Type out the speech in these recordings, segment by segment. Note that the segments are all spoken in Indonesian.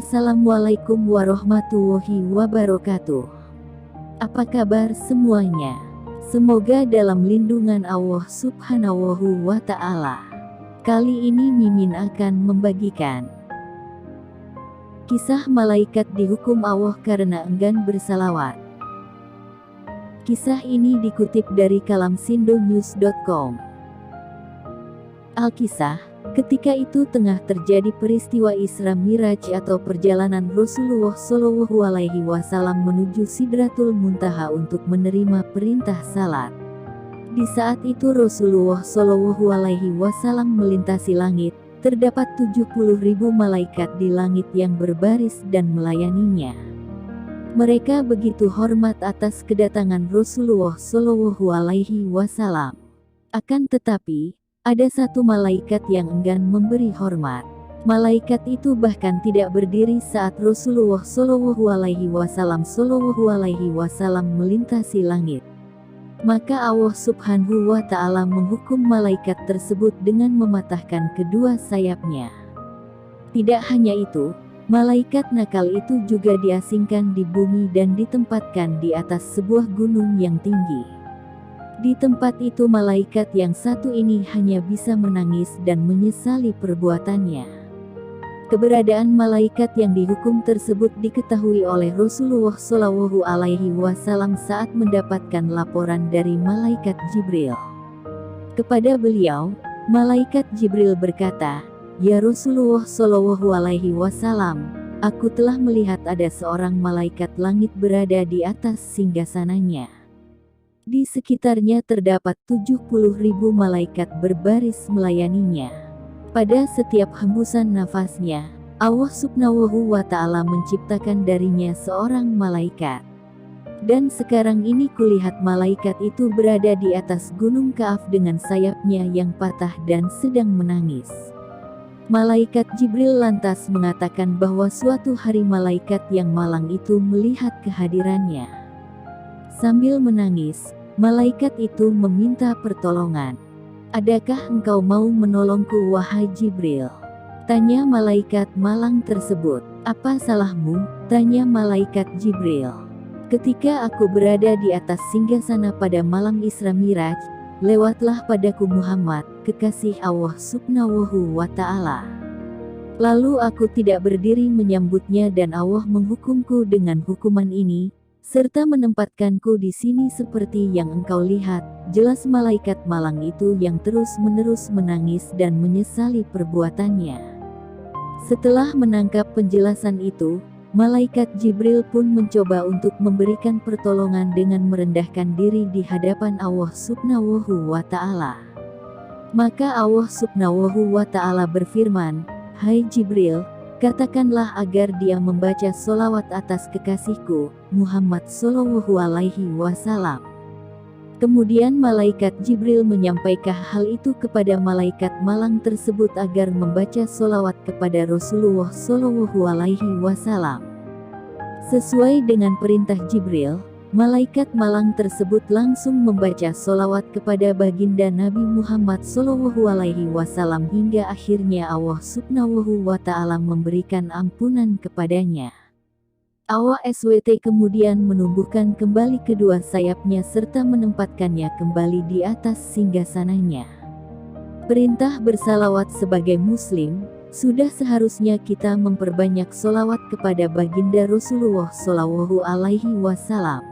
Assalamualaikum warahmatullahi wabarakatuh. Apa kabar semuanya? Semoga dalam lindungan Allah Subhanahu wa Ta'ala. Kali ini Mimin akan membagikan kisah malaikat dihukum Allah karena enggan bersalawat. Kisah ini dikutip dari kalamsindonews.com. Al-Kisah, ketika itu tengah terjadi peristiwa Isra Miraj atau perjalanan Rasulullah Shallallahu Alaihi Wasallam menuju Sidratul Muntaha untuk menerima perintah salat. Di saat itu Rasulullah Shallallahu Alaihi Wasallam melintasi langit, terdapat 70.000 malaikat di langit yang berbaris dan melayaninya. Mereka begitu hormat atas kedatangan Rasulullah Shallallahu Alaihi Wasallam. Akan tetapi, ada satu malaikat yang enggan memberi hormat. Malaikat itu bahkan tidak berdiri saat Rasulullah Shallallahu Alaihi Wasallam melintasi langit. Maka Allah Subhanahu wa Ta'ala menghukum malaikat tersebut dengan mematahkan kedua sayapnya. Tidak hanya itu, malaikat nakal itu juga diasingkan di bumi dan ditempatkan di atas sebuah gunung yang tinggi. Di tempat itu malaikat yang satu ini hanya bisa menangis dan menyesali perbuatannya. Keberadaan malaikat yang dihukum tersebut diketahui oleh Rasulullah Shallallahu Alaihi Wasallam saat mendapatkan laporan dari malaikat Jibril. Kepada beliau, malaikat Jibril berkata, "Ya Rasulullah Shallallahu Alaihi Wasallam, aku telah melihat ada seorang malaikat langit berada di atas singgasananya. Di sekitarnya terdapat 70.000 malaikat berbaris melayaninya. Pada setiap hembusan nafasnya, Allah Subhanahu wa Ta'ala menciptakan darinya seorang malaikat. Dan sekarang ini kulihat malaikat itu berada di atas gunung Ka'af dengan sayapnya yang patah dan sedang menangis." Malaikat Jibril lantas mengatakan bahwa suatu hari malaikat yang malang itu melihat kehadirannya. Sambil menangis, malaikat itu meminta pertolongan. "Adakah engkau mau menolongku wahai Jibril?" tanya malaikat malang tersebut. "Apa salahmu?" tanya malaikat Jibril. "Ketika aku berada di atas singgasana pada malam Isra Miraj, lewatlah padaku Muhammad, kekasih Allah Subhanahu wa Ta'ala. Lalu aku tidak berdiri menyambutnya dan Allah menghukumku dengan hukuman ini, serta menempatkanku di sini seperti yang engkau lihat." Jelas malaikat malang itu yang terus-menerus menangis dan menyesali perbuatannya. Setelah menangkap penjelasan itu, malaikat Jibril pun mencoba untuk memberikan pertolongan dengan merendahkan diri di hadapan Allah Subhanahu wa Ta'ala. Maka Allah Subhanahu wa Ta'ala berfirman, "Hai Jibril, katakanlah agar dia membaca sholawat atas kekasihku, Muhammad Shallallahu Alaihi Wasallam." Kemudian malaikat Jibril menyampaikan hal itu kepada malaikat malang tersebut agar membaca sholawat kepada Rasulullah Shallallahu Alaihi Wasallam. Sesuai dengan perintah Jibril, malaikat malang tersebut langsung membaca sholawat kepada baginda Nabi Muhammad Shallallahu Alaihi Wasallam hingga akhirnya Allah Subhanahu wa Ta'ala memberikan ampunan kepadanya. Allah SWT kemudian menumbuhkan kembali kedua sayapnya serta menempatkannya kembali di atas singgasananya. Perintah bersalawat sebagai muslim, sudah seharusnya kita memperbanyak sholawat kepada baginda Rasulullah Shallallahu Alaihi Wasallam.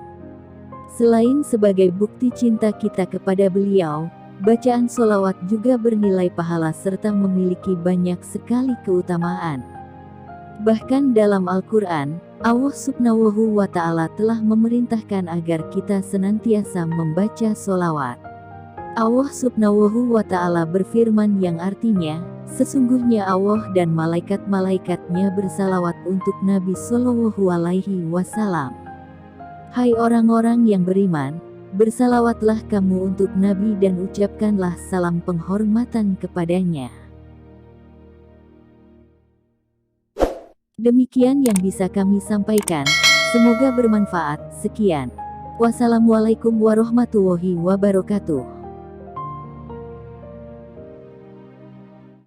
Selain sebagai bukti cinta kita kepada beliau, bacaan sholawat juga bernilai pahala serta memiliki banyak sekali keutamaan. Bahkan dalam Al-Quran, Allah Subhanahu wa Ta'ala telah memerintahkan agar kita senantiasa membaca sholawat. Allah Subhanahu wa Ta'ala berfirman yang artinya, "Sesungguhnya Allah dan malaikat-malaikatnya bersalawat untuk Nabi Shallallahu Alaihi Wasallam. Hai orang-orang yang beriman, bersalawatlah kamu untuk Nabi dan ucapkanlah salam penghormatan kepadanya." Demikian yang bisa kami sampaikan, semoga bermanfaat. Sekian. Wassalamualaikum warahmatullahi wabarakatuh.